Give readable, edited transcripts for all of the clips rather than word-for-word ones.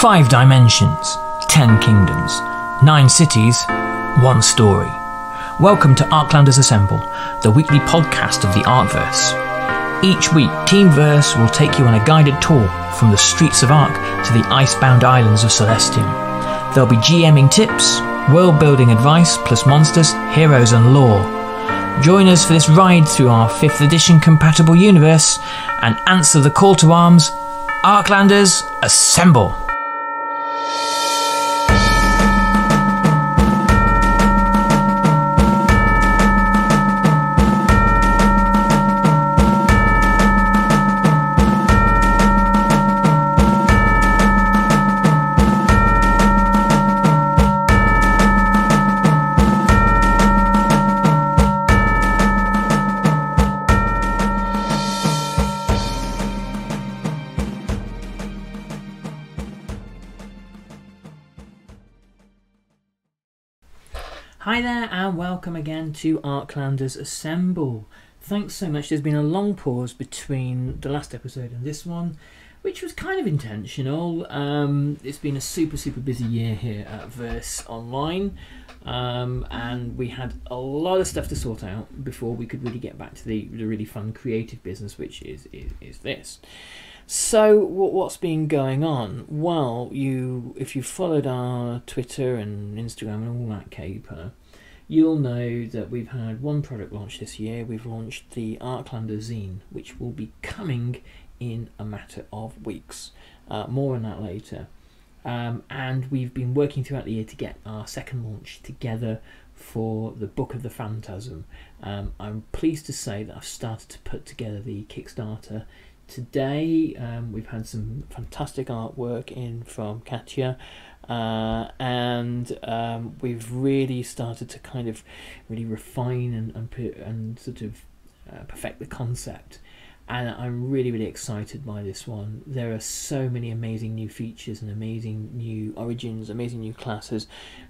5 dimensions, 10 kingdoms, 9 cities, 1 story. Welcome to Arclanders Assemble, the weekly podcast of the Arcverse. Each week, Team Verse will take you on a guided tour from the streets of Arc to the icebound islands of Celestium. There'll be GMing tips, world-building advice, plus monsters, heroes and lore. Join us for this ride through our 5th edition compatible universe and answer the call to arms, Arclanders Assemble! Hi there and welcome again to Arclanders Assemble. Thanks so much. There's been a long pause between the last episode and this one, which was kind of intentional. It's been a super busy year here at Verse Online, and we had a lot of stuff to sort out before we could really get back to the really fun creative business, which is this. So what's been going on? Well, if you followed our Twitter and Instagram and all that caper, you'll know that we've had one product launch this year. We've launched the Arclanders Zine, which will be coming in a matter of weeks. More on that later. And we've been working throughout the year to get our second launch together for the Book of the Phantasm. I'm pleased to say that I've started to put together the Kickstarter today. We've had some fantastic artwork in from Katya, and we've really started to kind of really refine and sort of perfect the concept, and I'm really excited by this one. There are so many amazing new features and amazing new origins, amazing new classes,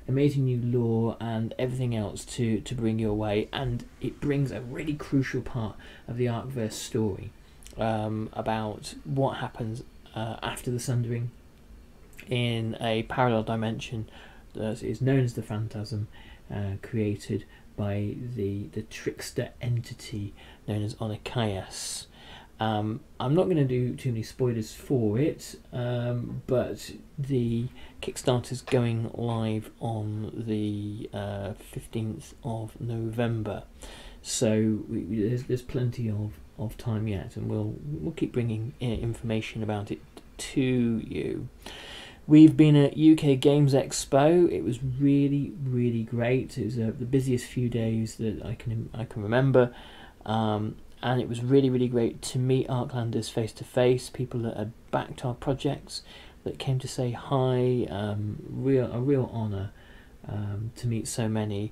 amazing new lore and everything else to bring your way, and it brings a really crucial part of the Arcverse story. About what happens after the Sundering in a parallel dimension that is known as the Phantasm, created by the trickster entity known as Onychias. I'm not going to do too many spoilers for it, but the Kickstarter's going live on the 15th of November. So there's plenty of time yet, and we'll keep bringing information about it to you. We've been at UK Games Expo. It was really great. It was the busiest few days that I can remember, and it was really great to meet Arclanders face to face, people that had backed our projects, that came to say hi. A real honour to meet so many.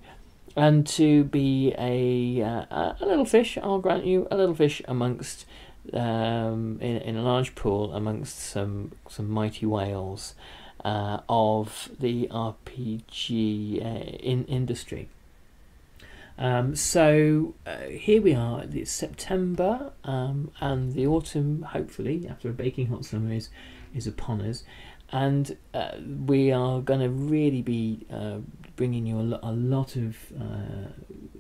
And to be a little fish, I'll grant you, a little fish amongst in a large pool amongst some mighty whales of the RPG industry. So here we are. It's September, and the autumn, hopefully, after a baking hot summer, is upon us. And we are going to really be bringing you a lot of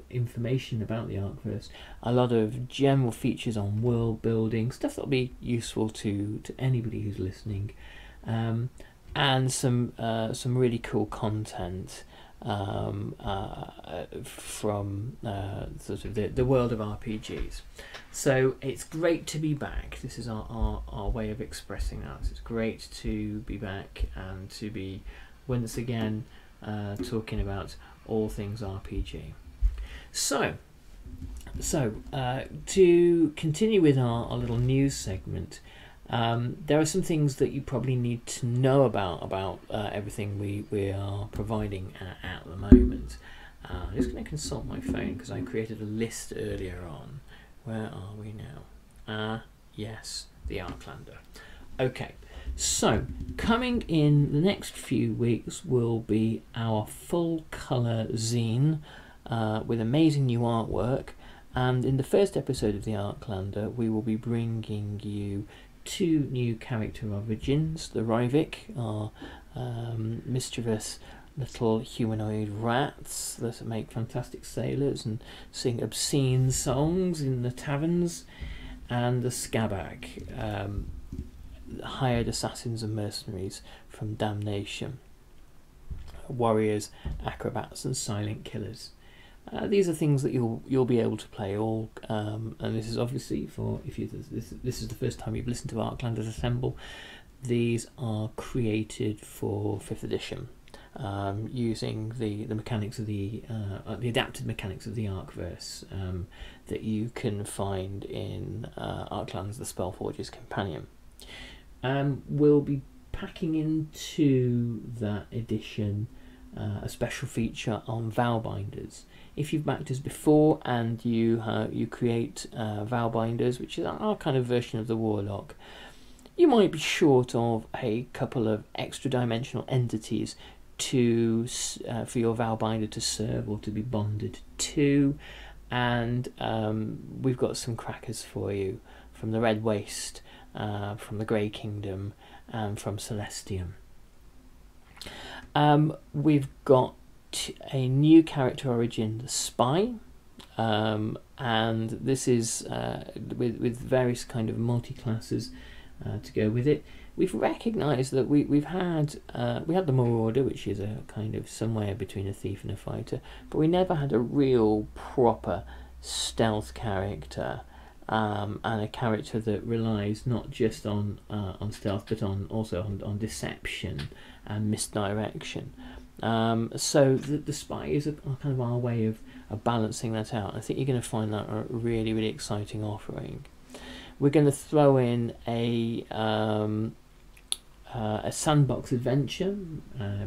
information about the Arcverse, a lot of general features on world building, stuff that'll be useful to anybody who's listening, and some really cool content from sort of the world of RPGs. So it's great to be back. This is our way of expressing that. It's great to be back and to be once again talking about all things RPG. So to continue with our little news segment, there are some things that you probably need to know about everything we are providing at the moment. I'm just going to consult my phone because I created a list earlier on. Where are we now? Yes, the Arclander. Okay, so coming in the next few weeks will be our full colour zine with amazing new artwork, and in the first episode of the Arclander we will be bringing you 2 new character origins. The Ryvik are mischievous little humanoid rats that make fantastic sailors and sing obscene songs in the taverns, and the Skabag, hired assassins and mercenaries from Damnation, warriors, acrobats and silent killers. These are things that you'll be able to play all, and this is obviously for if you this is the first time you've listened to Arclanders Assemble. These are created for 5th edition, using the mechanics of the adapted mechanics of the Arcverse that you can find in Arclanders the Spellforger's Companion. We'll be packing into that edition a special feature on Vowbinders. If you've backed us before and you create Vowbinders, which is our kind of version of the Warlock, you might be short of a couple of extra dimensional entities to for your Vowbinder to serve or to be bonded to, and we've got some crackers for you from the Red Waste, from the Grey Kingdom, and from Celestium. We've got a new character origin, the Spy, and this is with various kind of multi-classes to go with it. We've recognised that we had the Marauder, which is a kind of somewhere between a thief and a fighter, but we never had a real proper stealth character, and a character that relies not just on stealth but also on deception and misdirection. So the Spy is a kind of our way of balancing that out. I think you're going to find that a really, really exciting offering. We're going to throw in a sandbox adventure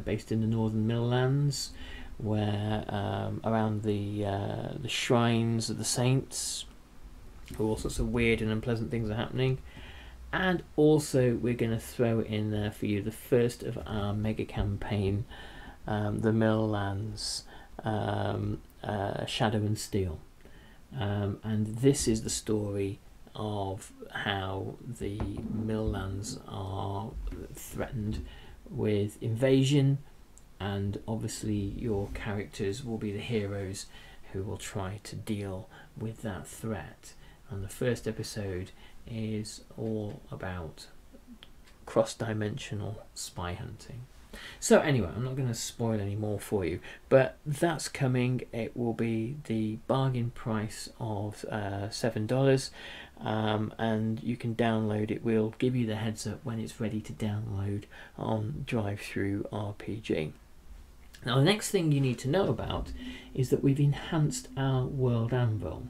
based in the Northern Milllands, where around the shrines of the saints, where all sorts of weird and unpleasant things are happening. And also we're going to throw in there for you the first of our mega campaign, the Milllands, Shadow and Steel, and this is the story of how the Milllands are threatened with invasion, and obviously your characters will be the heroes who will try to deal with that threat. And the first episode is all about cross-dimensional spy hunting. So anyway, I'm not going to spoil any more for you, but that's coming. It will be the bargain price of $7, and you can download it. We'll give you the heads up when it's ready to download on DriveThru RPG. Now the next thing you need to know about is that we've enhanced our World Anvil.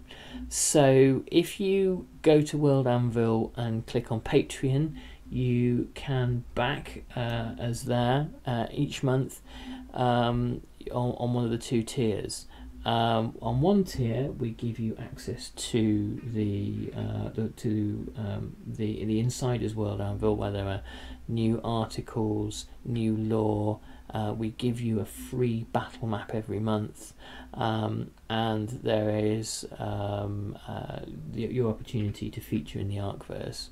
So if you go to World Anvil and click on Patreon, you can back us there each month on one of the 2 tiers. On one tier, we give you access to the Insiders World Anvil, where there are new articles, new lore. We give you a free battle map every month, and there is your opportunity to feature in the Arcverse.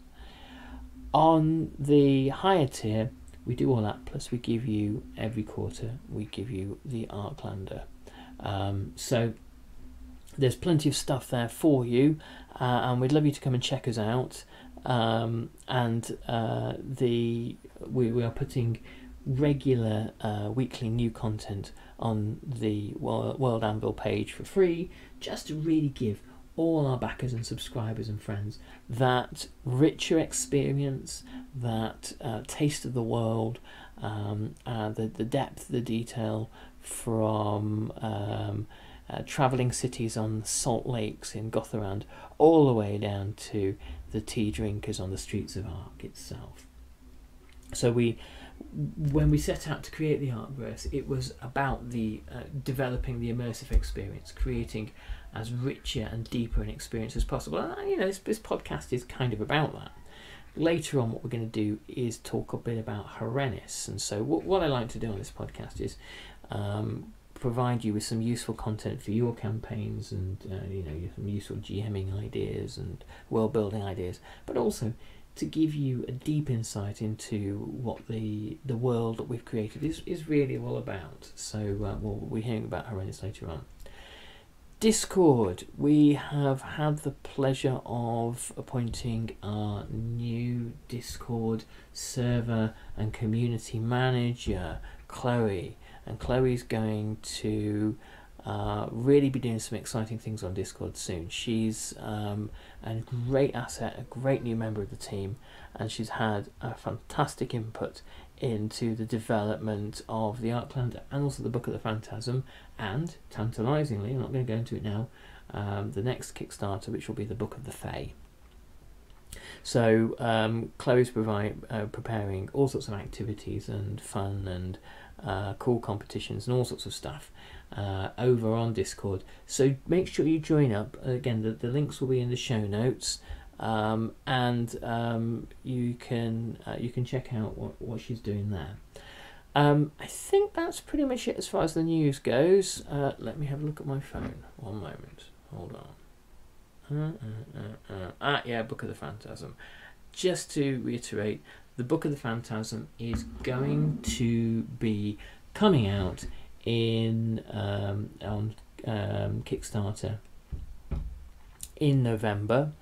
On the higher tier, we do all that, plus we give you every quarter, we give you the Arclander. So there's plenty of stuff there for you, and we'd love you to come and check us out. We are putting regular weekly new content on the World Anvil page for free, just to really give all our backers and subscribers and friends that richer experience, that taste of the world, the depth, the detail, from travelling cities on salt lakes in Gotharand all the way down to the tea drinkers on the streets of Arc itself. So when we set out to create the Arcverse, it was about the developing the immersive experience, creating as richer and deeper an experience as possible. And this podcast is kind of about that. later on what we're going to do is talk a bit about Harenis. And so what I like to do on this podcast is provide you with some useful content for your campaigns, and some useful GMing ideas and world building ideas, but also to give you a deep insight into what the world that we've created is really all about. So we'll be hearing about Harenis later on. Discord, we have had the pleasure of appointing our new Discord server and community manager, Chloe, and Chloe's going to really be doing some exciting things on Discord soon. She's a great asset, a great new member of the team, and she's had a fantastic input into the development of the Arclander and also the Book of the Phantasm, and tantalisingly, I'm not going to go into it now, the next Kickstarter, which will be the Book of the Fae. So Chloe's preparing all sorts of activities and fun and cool competitions and all sorts of stuff over on Discord. So make sure you join up. Again, the links will be in the show notes, and you can check out what she's doing there. I think that's pretty much it as far as the news goes. Let me have a look at my phone. One moment. Hold on. Yeah, Book of the Phantasm. Just to reiterate, the Book of the Phantasm is going to be coming out in on Kickstarter in November.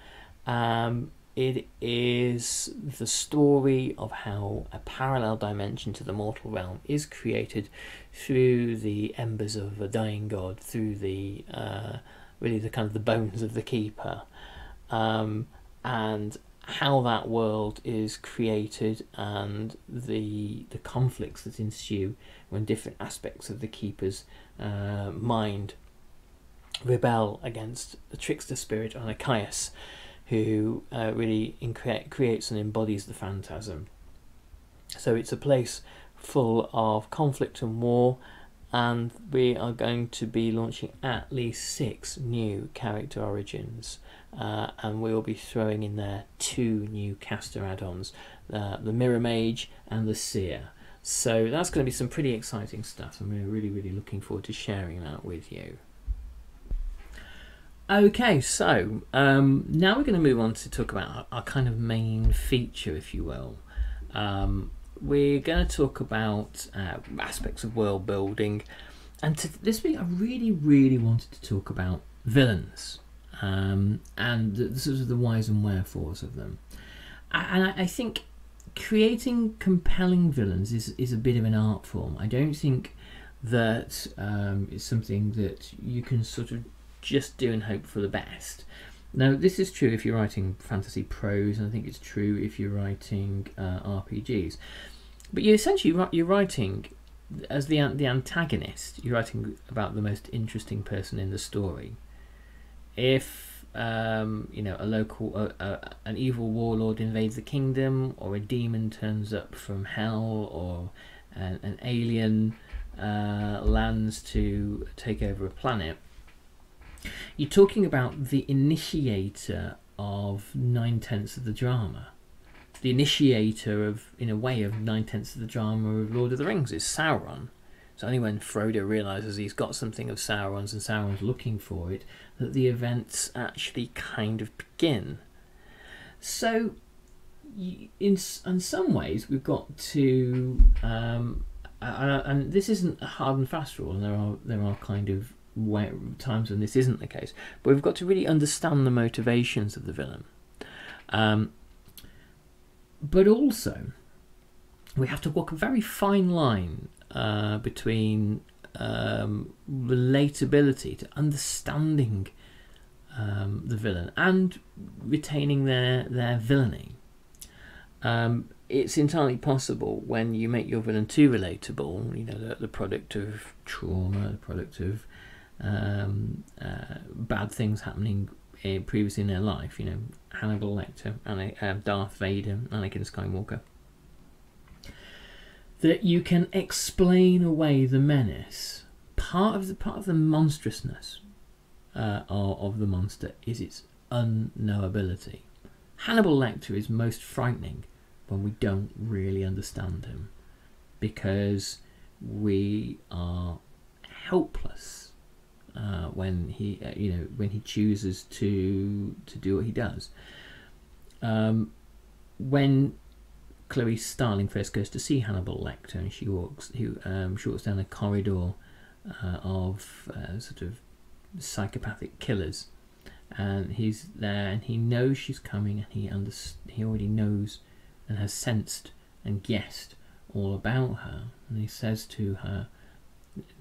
It is the story of how a parallel dimension to the mortal realm is created through the embers of a dying god, through the really the kind of the bones of the keeper, and how that world is created, and the conflicts that ensue when different aspects of the keeper's mind rebel against the trickster spirit Anachias, who really creates and embodies the phantasm. So it's a place full of conflict and war, and we are going to be launching at least 6 new character origins, and we'll be throwing in there 2 new caster add-ons, the Mirror Mage and the Seer. So that's going to be some pretty exciting stuff, and we're really looking forward to sharing that with you. Okay, so now we're going to move on to talk about our kind of main feature, if you will. We're going to talk about aspects of world building, and this week I really wanted to talk about villains, and the sort of the whys and wherefores of them. And I think creating compelling villains is a bit of an art form. I don't think that it's something that you can sort of just do and hope for the best. Now, this is true if you're writing fantasy prose, and I think it's true if you're writing RPGs. But you're writing as the antagonist. You're writing about the most interesting person in the story. If a local an evil warlord invades the kingdom, or a demon turns up from hell, or an alien lands to take over a planet, you're talking about the initiator of 9/10 of the drama. The initiator of, in a way, of 9/10 of the drama of Lord of the Rings is Sauron. It's only when Frodo realises he's got something of Sauron's and Sauron's looking for it that the events actually kind of begin. So, in some ways, we've got to, and this isn't a hard and fast rule, and there are kind of times when this isn't the case, but we've got to really understand the motivations of the villain, but also we have to walk a very fine line between relatability to understanding the villain and retaining their villainy. It's entirely possible when you make your villain too relatable, the product of trauma, the product of bad things happening previously in their life, Hannibal Lecter, Darth Vader, Anakin Skywalker, that you can explain away the menace. Part of the monstrousness of the monster is its unknowability. Hannibal Lecter is most frightening when we don't really understand him, because we are helpless when he, when he chooses to do what he does. When Clarice Starling first goes to see Hannibal Lecter, and she walks down a corridor of sort of psychopathic killers, and he's there, and he knows she's coming, and he already knows and has sensed and guessed all about her, and he says to her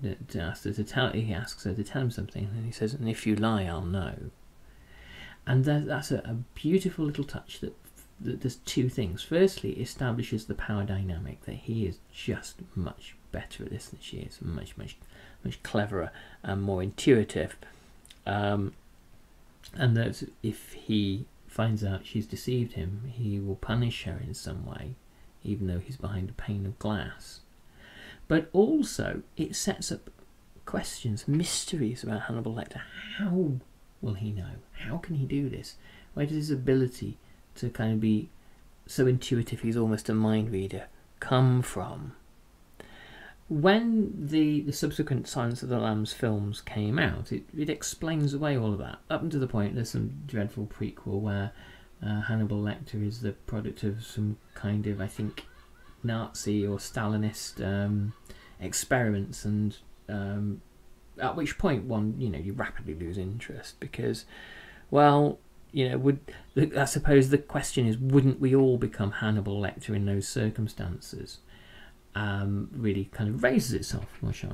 he asks her to tell him something, and he says, "And if you lie, I'll know." And that's a beautiful little touch that does two things. Firstly, it establishes the power dynamic, that he is just much better at this than she is, much cleverer and more intuitive, and that if he finds out she's deceived him, he will punish her in some way, even though he's behind a pane of glass. But also it sets up questions, mysteries about Hannibal Lecter. How will he know? How can he do this? Where does his ability to kind of be so intuitive, he's almost a mind reader, come from? When the subsequent Silence of the Lambs films came out, it explains away all of that. Up until the point, there's some dreadful prequel where Hannibal Lecter is the product of some kind of, I think, Nazi or Stalinist experiments, and at which point you rapidly lose interest, because, well, I suppose the question is, wouldn't we all become Hannibal Lecter in those circumstances? Really kind of raises itself, which I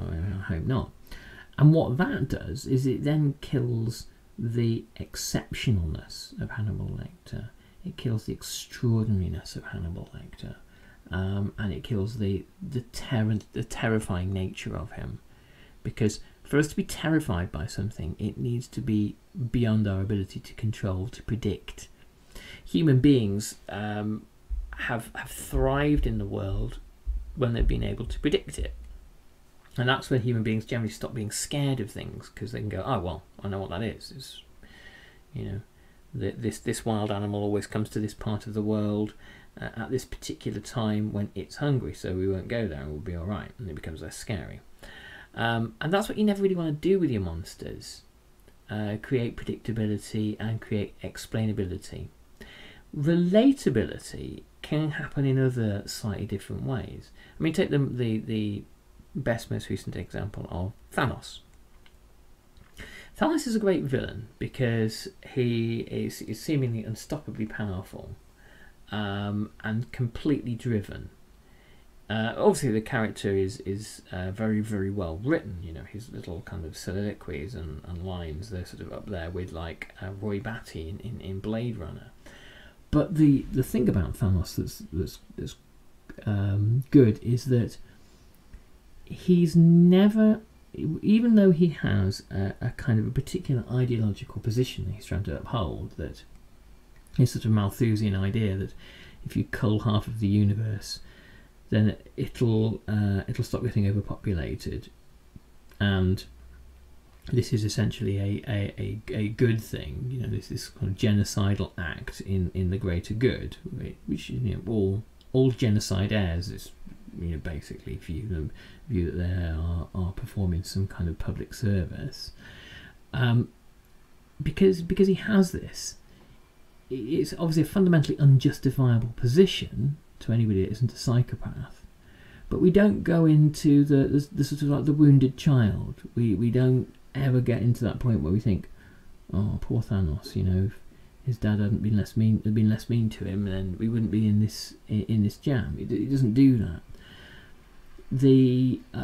hope not. And what that does is it then kills the exceptionalness of Hannibal Lecter. It kills the extraordinariness of Hannibal Lecter, and it kills the terrifying nature of him. Because for us to be terrified by something, it needs to be beyond our ability to control, to predict. Human beings have thrived in the world when they've been able to predict it. And that's when human beings generally stop being scared of things, because they can go, oh, well, I know what that is. This wild animal always comes to this part of the world at this particular time when it's hungry, so we won't go there and we'll be all right, and it becomes less scary. And that's what you never really want to do with your monsters. Create predictability and create explainability. Relatability can happen in other slightly different ways. I mean, take the best, most recent example of Thanos. Thanos is a great villain because he is seemingly unstoppably powerful, and completely driven. Obviously the character is very, very well written. His little kind of soliloquies and lines, they're sort of up there with like Roy Batty in Blade Runner. But the thing about Thanos that's good is that he's never, even though he has a kind of a particular ideological position that he's trying to uphold, that his sort of Malthusian idea that if you cull half of the universe, then it'll stop getting overpopulated, and this is essentially a good thing. This kind of genocidal act in the greater good, which all genocide heirs is basically view that they are performing some kind of public service, because he has this. It's obviously a fundamentally unjustifiable position to anybody that isn't a psychopath, but we don't go into the sort of like the wounded child. We don't ever get into that point where we think, oh, poor Thanos, if his dad hadn't been less mean to him, then we wouldn't be in this jam. It doesn't do that.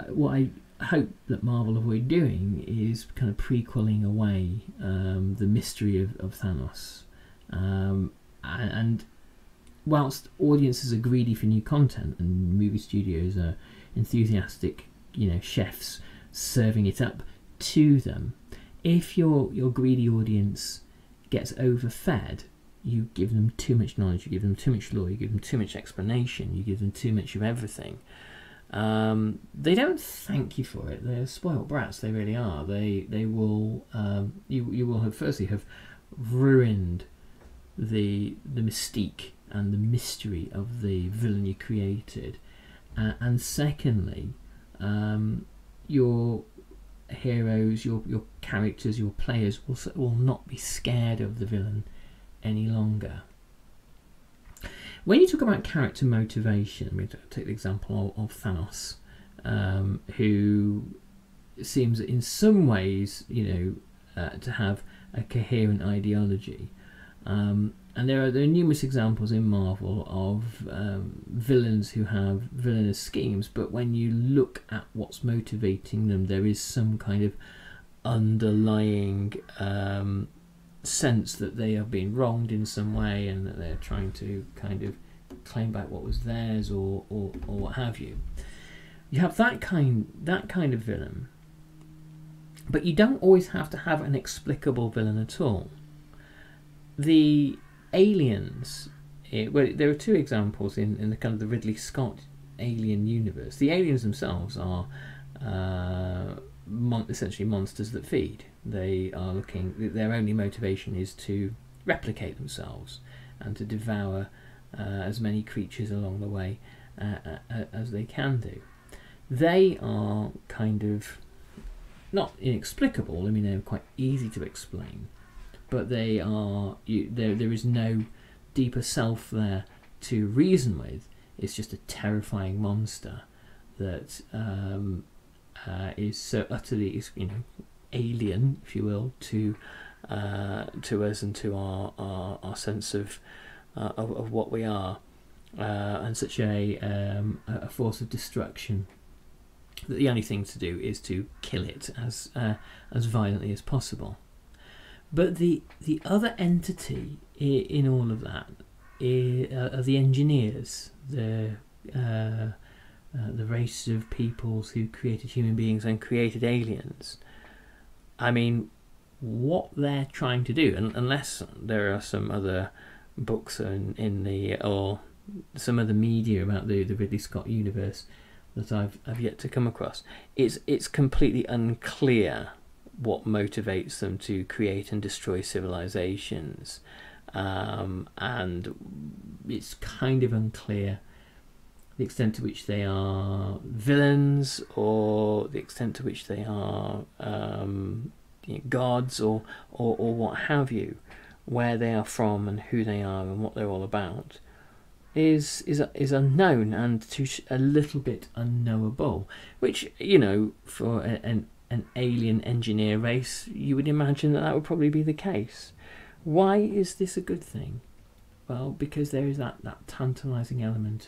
What I hope that Marvel avoid doing is kind of prequeling away the mystery of Thanos, and whilst audiences are greedy for new content and movie studios are enthusiastic, chefs serving it up to them, if your greedy audience gets overfed, you give them too much knowledge, you give them too much lore, you give them too much explanation, you give them too much of everything. They don't thank you for it. They're spoiled brats. They really are. They will. You will have ruined the mystique and the mystery of the villain you created, and secondly, your heroes, your characters, your players will not be scared of the villain any longer. When you talk about character motivation, I mean, take the example of Thanos, who seems in some ways, to have a coherent ideology. And there are numerous examples in Marvel of villains who have villainous schemes, but when you look at what's motivating them, there is some kind of underlying sense that they have been wronged in some way, and that they're trying to kind of claim back what was theirs, or what have you. You have that kind of villain, but you don't always have to have an explicable villain at all. The aliens, well, there are two examples in the kind of the Ridley Scott alien universe. The aliens themselves are essentially monsters that feed. They are their only motivation is to replicate themselves and to devour as many creatures along the way as they can do. They are kind of not inexplicable. I mean, they're quite easy to explain, but they are there is no deeper self there to reason with. It's just a terrifying monster that is so utterly, alien, if you will, to us and to our sense of what we are, and such a force of destruction that the only thing to do is to kill it as violently as possible. But the other entity in all of that are the engineers, the race of peoples who created human beings and created aliens. I mean, what they're trying to do, unless there are some other books or some other media about the Ridley Scott universe that I've yet to come across, it's completely unclear what motivates them to create and destroy civilizations, and it's kind of unclear the extent to which they are villains, or the extent to which they are gods, or what have you. Where they are from and who they are and what they're all about is unknown, and to a little bit unknowable, which, for an alien engineer race, you would imagine that would probably be the case. Why is this a good thing? Well, because there is that tantalising element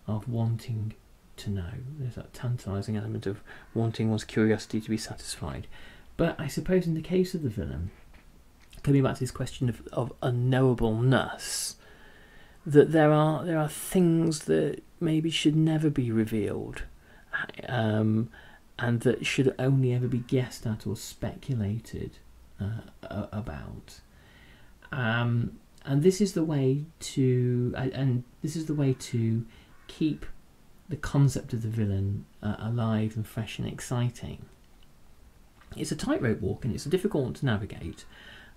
of wanting to know. There's that tantalising element of wanting one's curiosity to be satisfied. But I suppose in the case of the villain, coming back to this question of unknowableness, that there are things that maybe should never be revealed, and that should only ever be guessed at or speculated about. And this is the way to keep the concept of the villain alive and fresh and exciting. It's a tightrope walk, and it's a difficult one to navigate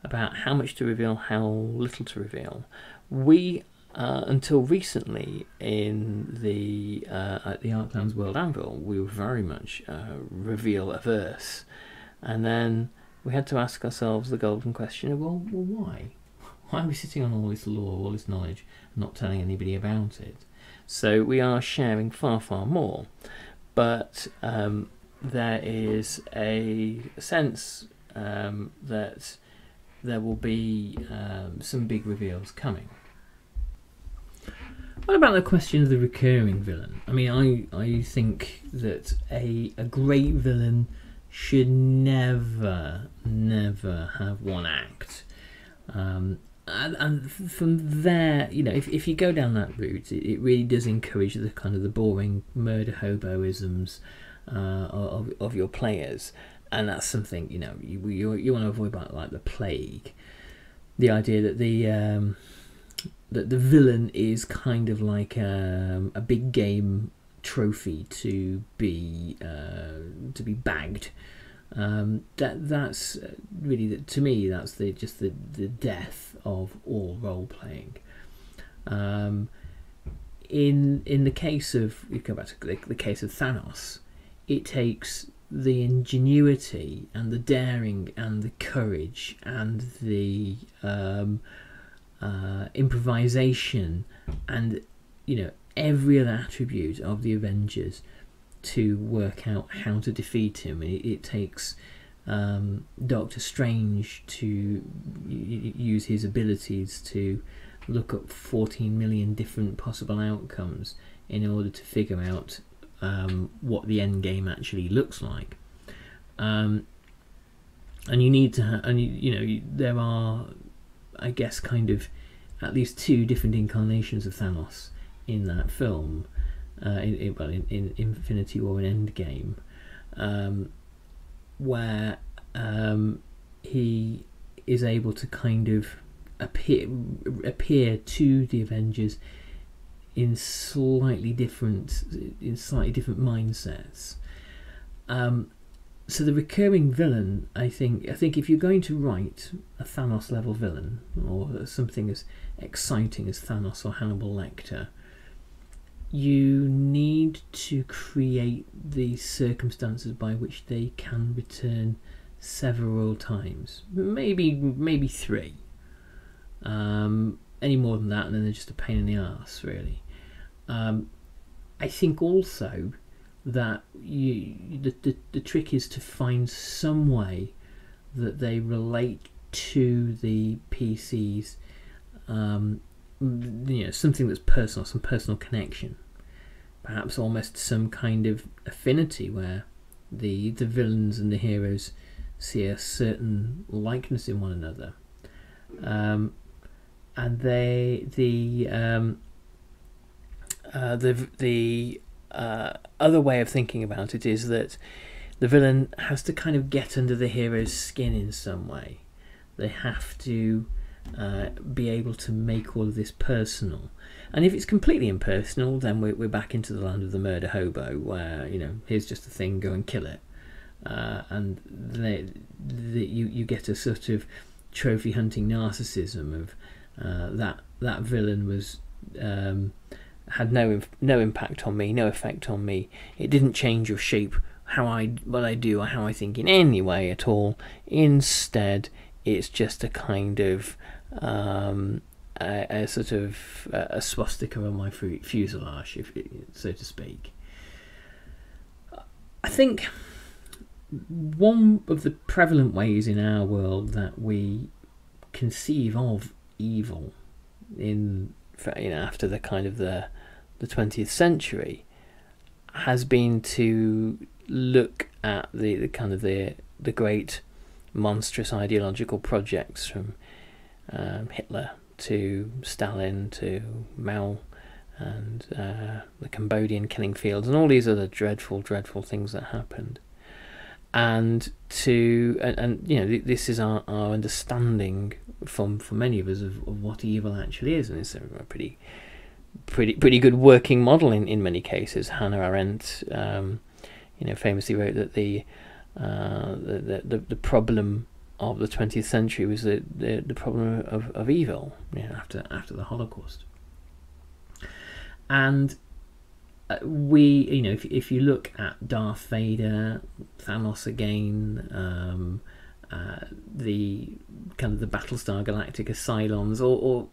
about how much to reveal, how little to reveal. We, until recently, in at the Arclanders World Anvil, we were very much reveal averse, and then we had to ask ourselves the golden question of, well, why? Why are we sitting on all this lore, all this knowledge, and not telling anybody about it? So we are sharing far, far more, but there is a sense that there will be some big reveals coming. What about the question of the recurring villain? I mean, I think that a great villain should never have one act. And from there, if you go down that route, it really does encourage the kind of the boring murder hoboisms of your players, and that's something you want to avoid, like the plague. The idea that the villain is kind of like a big game trophy to be bagged That's really, to me, that's just the death of all role playing. In the case of, you go back to the case of Thanos, it takes the ingenuity and the daring and the courage and the improvisation and every other attribute of the Avengers to work out how to defeat him. It takes Doctor Strange to use his abilities to look up 14 million different possible outcomes in order to figure out what the end game actually looks like. And you need to there are, I guess, kind of at least two different incarnations of Thanos in that film, in Infinity War and Endgame, where he is able to kind of appear to the Avengers in slightly different mindsets. So the recurring villain, I think if you're going to write a Thanos level villain, or something as exciting as Thanos or Hannibal Lecter, you need to create the circumstances by which they can return several times, maybe three. Any more than that, and then they're just a pain in the arse, really. I think also that the trick is to find some way that they relate to the PCs, something that's personal, some personal connection, perhaps almost some kind of affinity where the villains and the heroes see a certain likeness in one another. And the other way of thinking about it is that the villain has to kind of get under the hero's skin in some way. They have to be able to make all of this personal. And if it's completely impersonal, then we're back into the land of the murder hobo, where here's just a thing, go and kill it, and you get a sort of trophy hunting narcissism of that villain was had no impact on me, no effect on me. It didn't change or shape what I do or how I think in any way at all. Instead, it's just a kind of a sort of a swastika on my fuselage, so to speak. I think one of the prevalent ways in our world that we conceive of evil after the kind of the 20th century has been to look at the kind of the great monstrous ideological projects from Hitler to Stalin to Mao and the Cambodian killing fields and all these other dreadful things that happened, and this is our understanding for many of us of what evil actually is, and it's a pretty good working model in many cases. Hannah Arendt famously wrote that the problem of the 20th century was the problem of evil after the Holocaust. And if you look at Darth Vader, Thanos again, the kind of the Battlestar Galactica Cylons, or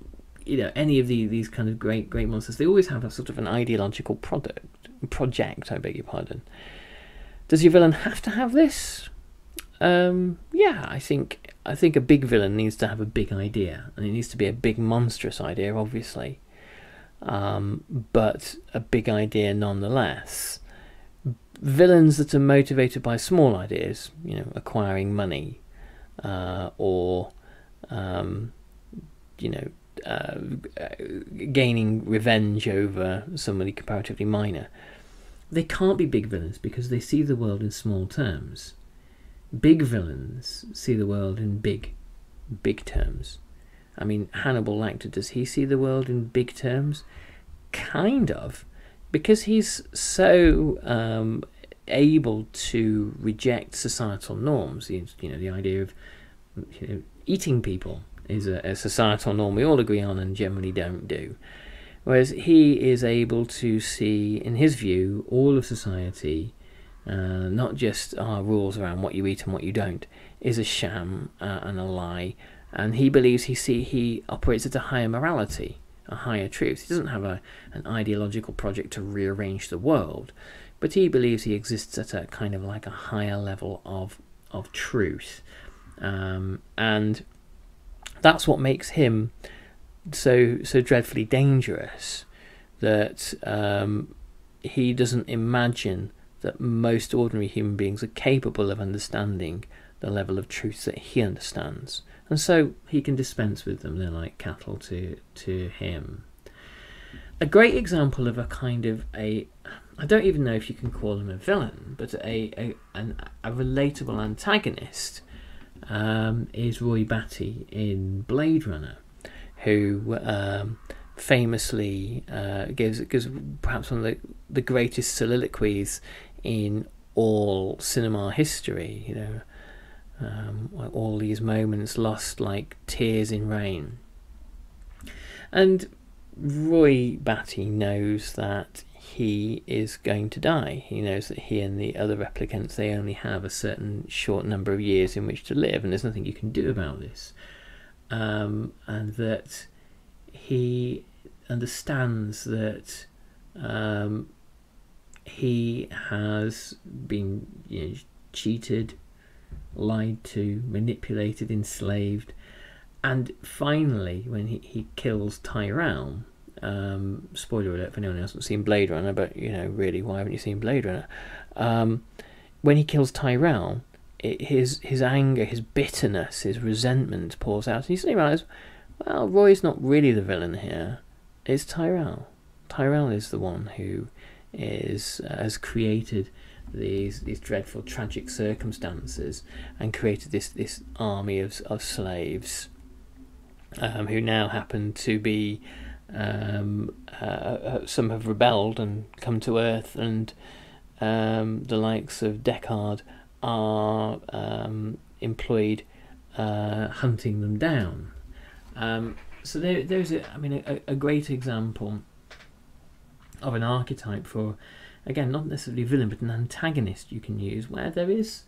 any of these kind of great monsters, they always have a sort of an ideological project. I beg your pardon. Does your villain have to have this? Yeah, I think a big villain needs to have a big idea, and it needs to be a big monstrous idea, obviously, but a big idea nonetheless. Villains that are motivated by small ideas, acquiring money, or gaining revenge over somebody comparatively minor, they can't be big villains because they see the world in small terms. Big villains see the world in big terms. I mean, Hannibal Lecter, does he see the world in big terms? Kind of, because he's so able to reject societal norms. The idea of eating people is a societal norm we all agree on and generally don't do. Whereas he is able to see, in his view, all of society, not just our rules around what you eat and what you don't, is a sham and a lie. And he believes he operates at a higher morality, a higher truth. He doesn't have an ideological project to rearrange the world, but he believes he exists at a kind of like a higher level of truth. And that's what makes him so dreadfully dangerous, that he doesn't imagine that most ordinary human beings are capable of understanding the level of truth that he understands, and so he can dispense with them. They're like cattle to him. A great example of a kind of I don't even know if you can call him a villain, but a relatable antagonist is Roy Batty in Blade Runner, who famously gives perhaps one of the greatest soliloquies in all cinema history. All these moments lost like tears in rain. And Roy Batty knows that he is going to die. He knows that he and the other replicants, they only have a certain short number of years in which to live, and there's nothing you can do about this. And that he understands that he has been cheated, lied to, manipulated, enslaved, and finally, when he kills Tyrell, spoiler alert for anyone who hasn't seen Blade Runner, but really, why haven't you seen Blade Runner? When he kills Tyrell, his anger, his bitterness, his resentment pours out, and you suddenly realise, well, Roy's not really the villain here. It's Tyrell. Tyrell is the one who has created these dreadful, tragic circumstances and created this army of slaves who now happen to be some have rebelled and come to Earth, and the likes of Deckard are employed hunting them down. So there's a great example of an archetype for, again, not necessarily a villain, but an antagonist you can use, where there is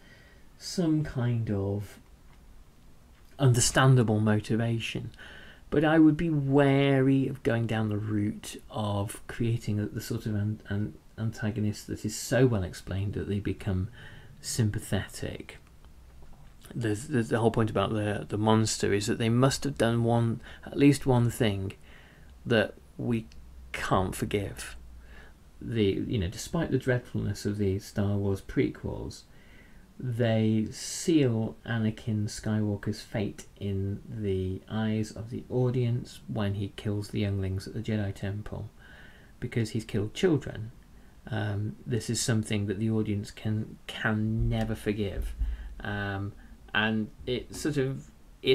some kind of understandable motivation. But I would be wary of going down the route of creating the sort of antagonist that is so well explained that they become sympathetic. There's the whole point about the monster is that they must have done at least one thing that we can't forgive. Despite the dreadfulness of the Star Wars prequels, they seal Anakin Skywalker's fate in the eyes of the audience when he kills the younglings at the Jedi Temple, because he's killed children. This is something that the audience can never forgive, and it's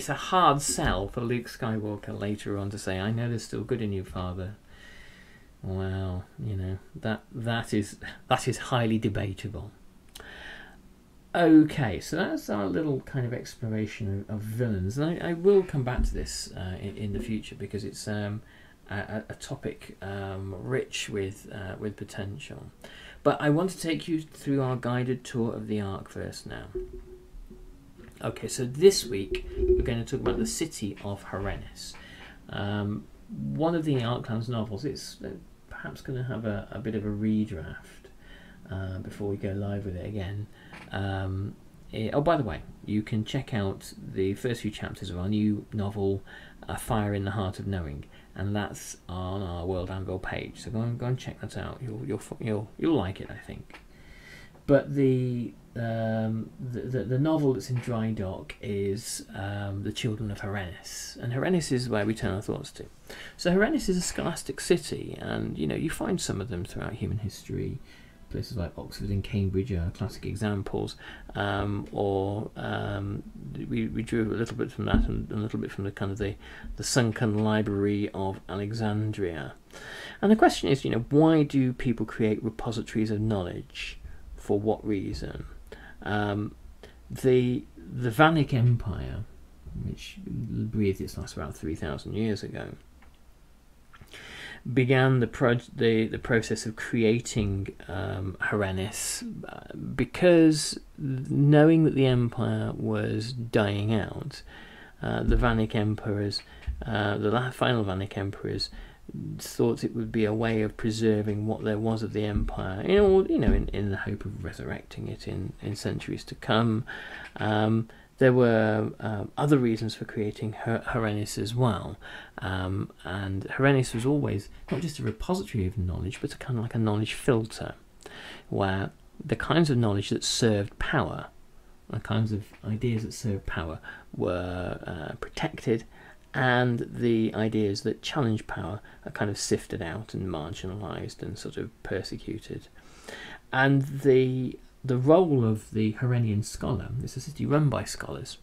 a hard sell for Luke Skywalker later on to say, "I know there's still good in you, Father." Well, that is highly debatable. Okay, so that's our little kind of exploration of villains, and I will come back to this in the future, because it's a topic rich with potential. But I want to take you through our guided tour of the Arcverse now. Okay, so this week we're going to talk about the city of Harenis. One of the Arclanders novels. It's perhaps going to have a bit of a redraft before we go live with it again. By the way, you can check out the first few chapters of our new novel, A Fire in the Heart of Knowing, and that's on our World Anvil page. So go and check that out. You'll like it, I think. But the novel that's in dry dock is The Children of Harenis, and Harenis is where we turn our thoughts to. So Harenis is a scholastic city, and you find some of them throughout human history. Places like Oxford and Cambridge are classic examples, we drew a little bit from that, and a little bit from the kind of the sunken library of Alexandria. And the question is, why do people create repositories of knowledge For what reason? The Vannic Empire, which breathed its last about 3,000 years ago, began the process of creating Harenis because, knowing that the empire was dying out, the Vannic emperors, the final Vannic emperors, thought it would be a way of preserving what there was of the empire, in the hope of resurrecting it in centuries to come. There were other reasons for creating Harenis as well, and Harenis was always not just a repository of knowledge, but kind of like a knowledge filter, where the kinds of knowledge that served power, the kinds of ideas that served power, were protected, and the ideas that challenged power are kind of sifted out and marginalised and sort of persecuted. And the role of the Harenian scholar, it's a city run by scholars,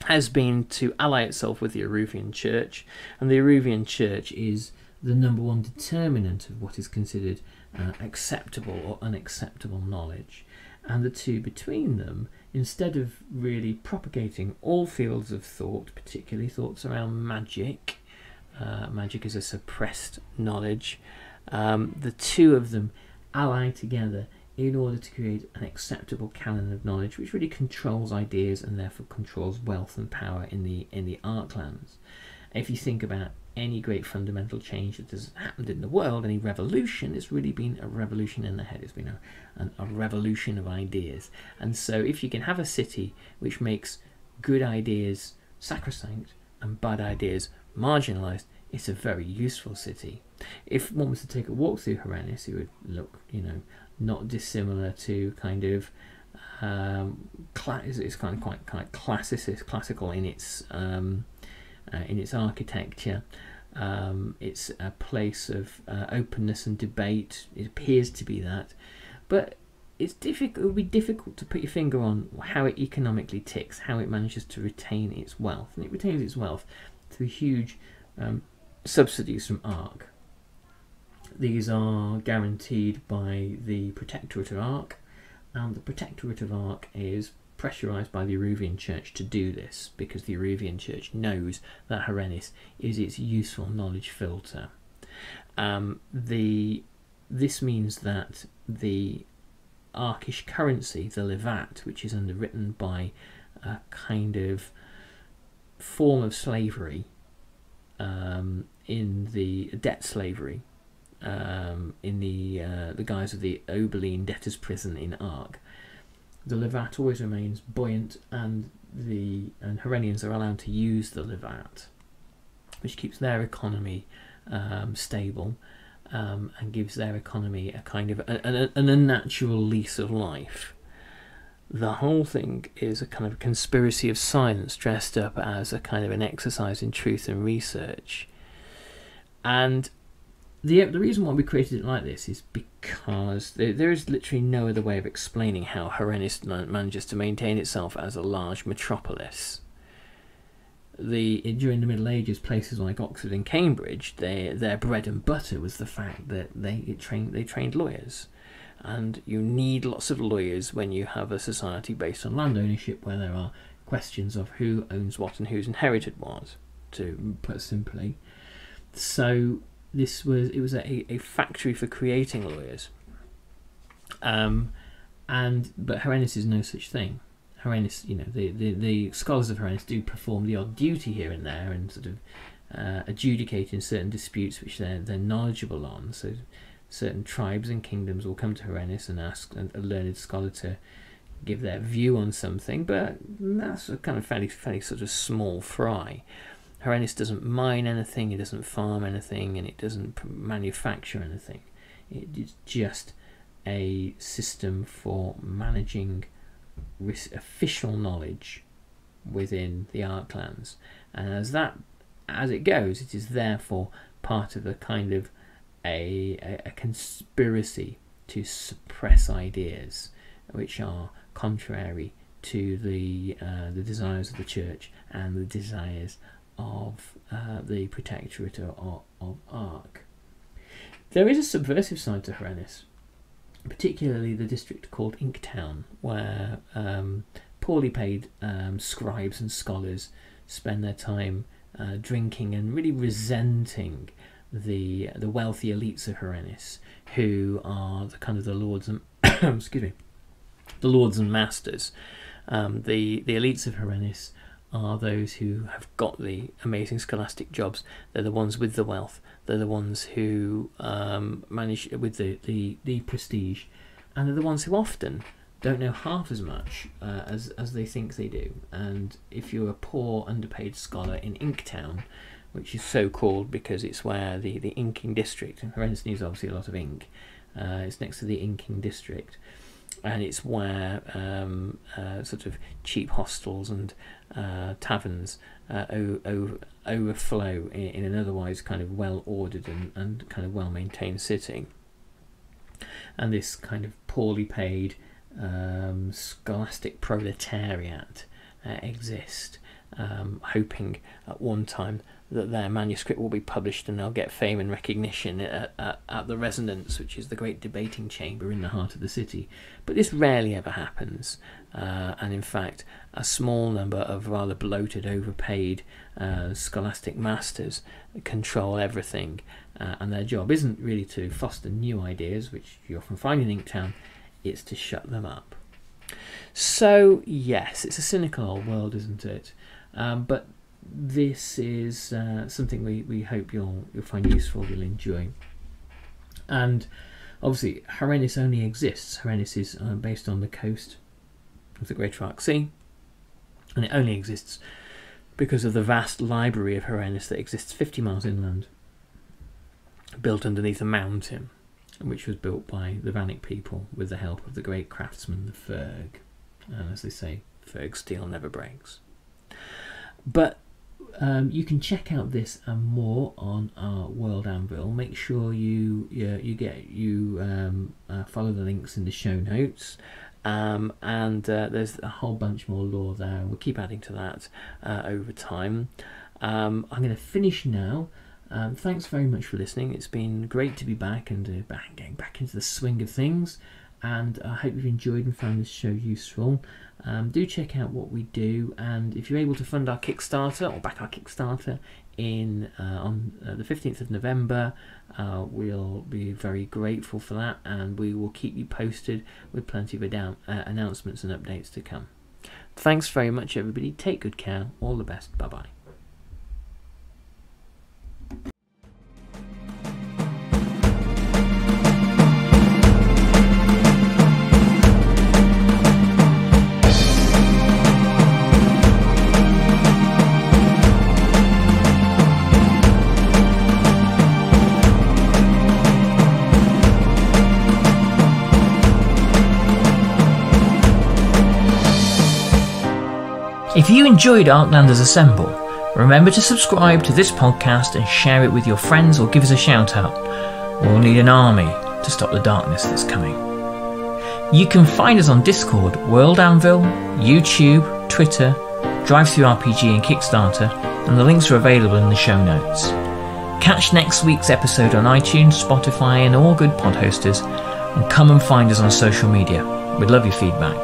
has been to ally itself with the Eruvian Church, and the Eruvian Church is the number one determinant of what is considered acceptable or unacceptable knowledge. And the two between them, instead of really propagating all fields of thought, particularly thoughts around magic, magic is a suppressed knowledge, the two of them ally together in order to create an acceptable canon of knowledge which really controls ideas and therefore controls wealth and power in the Arclands. If you think about any great fundamental change that has happened in the world, any revolution, it's really been a revolution in the head. It's been a revolution of ideas. And so if you can have a city which makes good ideas sacrosanct and bad ideas marginalised, it's a very useful city. If one was to take a walk through Harenis, it would look, not dissimilar to kind of it's kind of quite classical in its architecture. It's a place of openness and debate. It appears to be that, but it's difficult. It would be difficult to put your finger on how it economically ticks, how it manages to retain its wealth, and it retains its wealth through huge subsidies from Arc. These are guaranteed by the Protectorate of Arc, and the Protectorate of Arc is pressurised by the Eruvian Church to do this, because the Eruvian Church knows that Harenis is its useful knowledge filter. This means that the Arkish currency, the levat, which is underwritten by a kind of form of slavery, in the debt slavery, in the guise of the Oberlin debtors' prison in Arc. The levat always remains buoyant, and Harenians are allowed to use the levat, which keeps their economy stable, and gives their economy a kind of an unnatural lease of life. The whole thing is a kind of conspiracy of science dressed up as a kind of an exercise in truth and research. And the reason why we created it like this is because there is literally no other way of explaining how Harenis manages to maintain itself as a large metropolis. During the Middle Ages, places like Oxford and Cambridge, their bread and butter was the fact that they trained lawyers. And you need lots of lawyers when you have a society based on land ownership, where there are questions of who owns what and who's inherited what, to put simply. So it was a factory for creating lawyers. But Harenis is no such thing. Harenis, the scholars of Harenis do perform the odd duty here and there, and sort of adjudicating certain disputes which they're knowledgeable on. So certain tribes and kingdoms will come to Harenis and ask a learned scholar to give their view on something, but that's a kind of fairly sort of small fry. Harenis doesn't mine anything, it doesn't farm anything, and it doesn't manufacture anything. It is just a system for managing official knowledge within the Arclands, and as it goes, it is therefore part of a kind of a conspiracy to suppress ideas which are contrary to the desires of the Church and the desires of the Protectorate of Arc. There is a subversive side to Harenis. particularly the district called Inktown, where poorly paid scribes and scholars spend their time drinking and really resenting the wealthy elites of Harenis, who are the kind of the lords and excuse me, the lords and masters. The elites of Harenis are those who have got the amazing scholastic jobs. They're the ones with the wealth. They're the ones who manage with the prestige, and they're the ones who often don't know half as much as they think they do. And if you're a poor, underpaid scholar in Inktown, which is so called because it's where the inking district, and Harenis needs obviously a lot of ink, it's next to the inking district, and it's where sort of cheap hostels and taverns overflow in an otherwise kind of well-ordered and kind of well-maintained city. And this kind of poorly paid scholastic proletariat exist, hoping at one time that their manuscript will be published and they'll get fame and recognition at the Resonance, which is the great debating chamber in the heart of the city. But this rarely ever happens, and in fact a small number of rather bloated, overpaid scholastic masters control everything, and their job isn't really to foster new ideas, which you often find in Inktown, it's to shut them up. So yes, it's a cynical old world, isn't it? But this is something we hope you'll find useful, you'll enjoy. And obviously Harenis only exists. Harenis is based on the coast of the Greater Arc Sea, and it only exists because of the vast library of Harenis that exists 50 miles inland, built underneath a mountain, which was built by the Vanik people with the help of the great craftsman, the Ferg. And as they say, Ferg steel never breaks. But you can check out this and more on our World Anvil. Make sure you follow the links in the show notes, and there's a whole bunch more lore there. We'll keep adding to that over time. I'm going to finish now. Thanks very much for listening. It's been great to be back and getting back into the swing of things, and I hope you've enjoyed and found this show useful. Do check out what we do, and if you're able to fund our Kickstarter or back our Kickstarter on the 15th of November, we'll be very grateful for that, and we will keep you posted with plenty of announcements and updates to come. Thanks very much, everybody. Take good care. All the best. Bye bye. If you enjoyed Arclanders Assemble, remember to subscribe to this podcast and share it with your friends, or give us a shout out. We'll need an army to stop the darkness that's coming. You can find us on Discord, World Anvil, YouTube, Twitter, DriveThru RPG and Kickstarter, and the links are available in the show notes. Catch next week's episode on iTunes, Spotify and all good pod hosters, and come and find us on social media. We'd love your feedback.